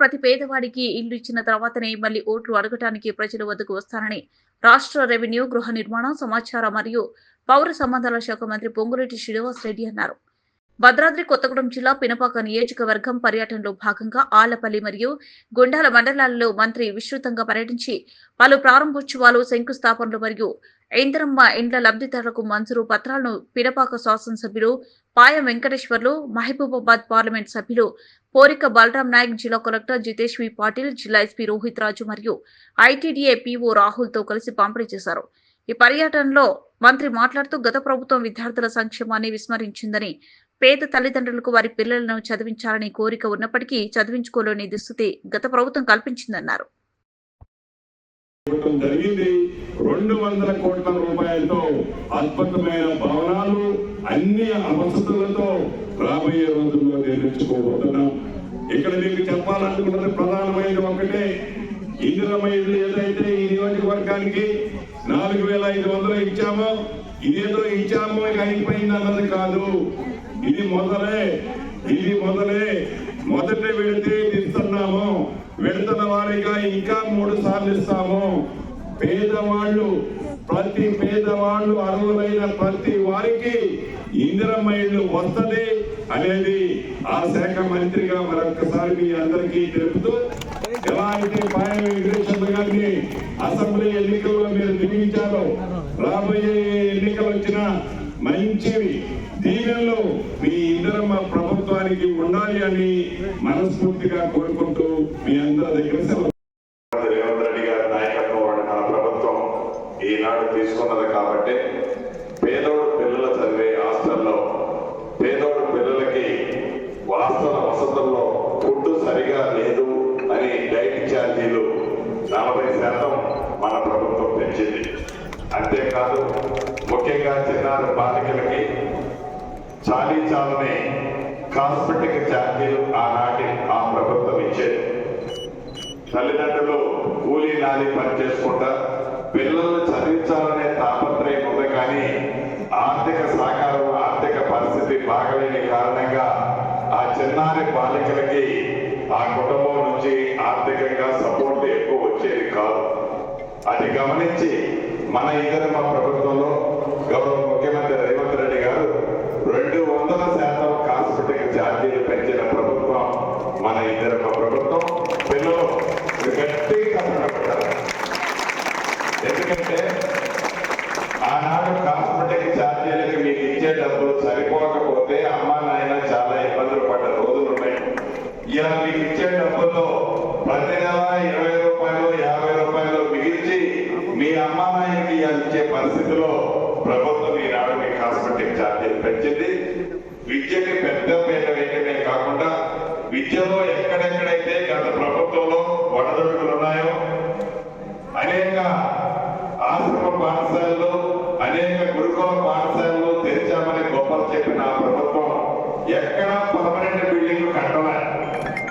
ప్రతి పేదవాడికి ఇల్లు ఇచ్చిన తర్వాతనే మళ్లీ ఓట్లు అడగటానికి ప్రజల వద్దకు వస్తానని రాష్ట్ర రెవెన్యూ, గృహ నిర్మాణ, సమాచార మరియు పౌర సంబంధాల శాఖ మంత్రి పొంగులేటి శ్రీనివాసరెడ్డి అన్నారు. భద్రాద్రి కొత్తగూడెం జిల్లా పినపాక నియోజకవర్గం పర్యటనలో భాగంగా ఆళ్లపల్లి మరియు గుండాల మండలాల్లో మంత్రి విస్తృతంగా పర్యటించి పలు ప్రారంభోత్సవాలు, శంకుస్థాపనలు మరియు ఇందిరమ్మ ఇండ్ల లబ్ధిదారులకు మంజూరు పత్రాలను పినపాక శాసనసభ్యులు పాయం వెంకటేశ్వర్లు, మహబూబాబాద్ పార్లమెంట్ సభ్యులు పోరిక బలరాం నాయక్, జిల్లా కలెక్టర్ జితేష్ వి పాటిల్, జిల్లా ఎస్పీ రోహిత్ రాజు మరియు ఐటీడీఏ పీఓ రాహుల్ తో కలిసి పంపిణీ చేశారు. ఈ పర్యటనలో మంత్రి మాట్లాడుతూ గత ప్రభుత్వం విద్యార్థుల సంక్షేమాన్ని విస్మరించిందని, పేద తల్లిదండ్రులకు వారి పిల్లలను చదివించాలని కోరిక ఉన్నప్పటికీ చదివించుకోలేని దుస్థితి గత ప్రభుత్వం కల్పించిందన్నారు. 200 కోట్ల రూపాయలతో అద్భుతమైన భవనాలు, అన్ని వసతులతో రాబోయే రోజుల్లో నిర్మించుకోబోతున్నాం. ఇక్కడ మీకు చెప్పాలనుకున్నది ప్రధానమైన ఒకటే, ఇందిరమ్మ ఇల్లు ఏదైతే ఈ నియోజకవర్గానికి 4500 ఇచ్చామో, ఇదేదో ఇచ్చామో అయిపోయింది అన్నది కాదు. ఇది మొదలే మొదటి విడితే ఇస్తున్నాము. విడతల వారీగా ఇంకా 3 సార్లు ఇస్తాము. ప్రతి పేదవాళ్ళు అర్హులైన ప్రతి వారికి ఇందిరమ్మ ఇల్లు వస్తది అనేది ఆ శాఖ మంత్రిగా మరొకసారి మీ అందరికీ తెలుపుతూ, ఎలా అయితే పాయం వెంకటేశ్వర గారిని అసెంబ్లీ ఎన్నికల్లో మీరు దీవించారో, రాబోయే ఎన్నికలు వచ్చిన మంచి దీవెనలు మీ ఇందిరమ్మ ప్రభుత్వానికి ఉండాలి అని మనస్ఫూర్తిగా కోరుకుంటూ మీ అందరి దగ్గర సెలవు. రేవంత్ రెడ్డి గారి నాయకత్వం మన ప్రభుత్వం ఈనాడు తీసుకున్నది కాబట్టి పేదోడు పిల్లలు చదివే హాస్టల్లో, పేదోడు పిల్లలకి వాస్తవ వసతుల్లో ఫుడ్ సరిగా లేదు అని డైట్ ఛార్జీలు 40% మన ప్రభుత్వం పెంచింది. అంతేకాదు, ముఖ్యంగా చిన్నారి బాలికలకి చాలని కాస్మెటిక్ ఛార్జీలు ఆనాటి ఆ ప్రభుత్వం ఇచ్చేది. తల్లిదండ్రులు కూలీ నాలి పని చేసుకుంటా పిల్లల్ని చదివించాలనే తాపత్రయం ఉంది, కానీ ఆర్థిక సహకారం, ఆర్థిక పరిస్థితి బాగలేని కారణంగా ఆ చిన్నారి బాలికలకి ఆ కుటుంబం నుంచి ఆర్థికంగా సపోర్ట్ ఎక్కువ వచ్చేది కాదు. అది గమనించి మన ఇందిరమ్మ ప్రభుత్వంలో గౌరవ ముఖ్యమంత్రి రేవంత్ రెడ్డి గారు 200% కాస్మెటిక్ ఛార్జీలు పెంచిన ప్రభుత్వం మన ఇందిరమ్మ ప్రభుత్వం. పిల్లలు గట్టిగా కష్టపడ్డారు. ఎందుకంటే ఆనాడు కాస్మెటిక్ ఛార్జీలకి మీకు ఇచ్చే డబ్బులు సరిపోకపోతే అమ్మా నాయన చాలా ఇబ్బందులు పడ్డ రోజులు ఉన్నాయి. ఇలా మీకు ఇచ్చే డబ్బుల్లో ప్రతి నెల 20 రూపాయలు, 50 రూపాయలు మిగిల్చి మీ అమ్మా నాయనకి ఇచ్చే పరిస్థితిలో ప్రభుత్వం ఈనాడు మీ కాస్మెటిక్ ఛార్జీలు పెంచింది. విద్యకి పెద్ద పేద వేయడమే కాకుండా విద్యలో ఎక్కడెక్కడైతే గత ప్రభుత్వంలో వడదొడుకులు ఉన్నాయో, అనేక ఆశ్రమ పాఠశాల